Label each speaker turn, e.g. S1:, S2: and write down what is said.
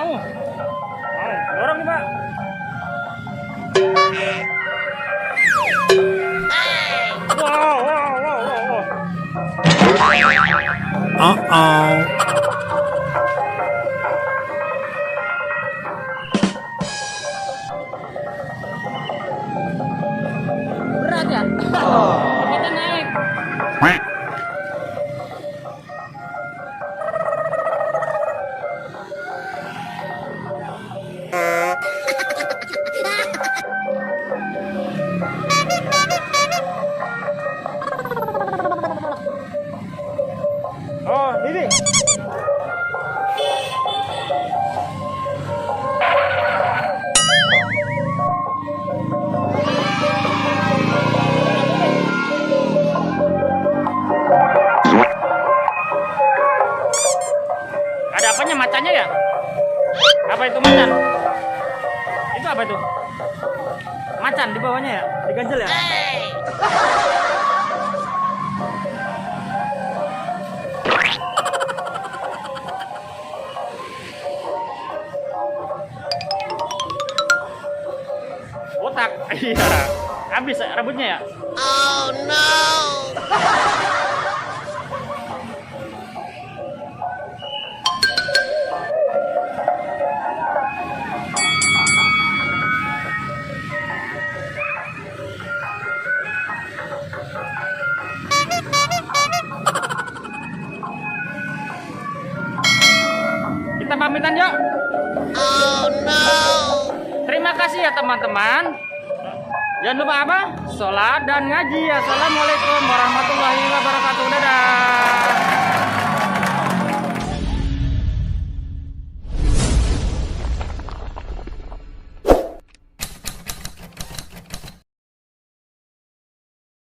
S1: mau. Dorong nih, Pak. Wow. Berat ya? Kita naik. Oh, ini. Ada apanya macannya ya? Apa itu macan? Itu apa itu? Macan di bawahnya ya? Diganjel ya? Otak. Iya. Habis rambutnya ya?
S2: Oh no.
S1: Kita pamitan yuk.
S2: Oh no.
S1: Terima kasih ya teman-teman. Jangan lupa apa? Sholat dan ngaji. Assalamualaikum warahmatullahi wabarakatuh. Dadah.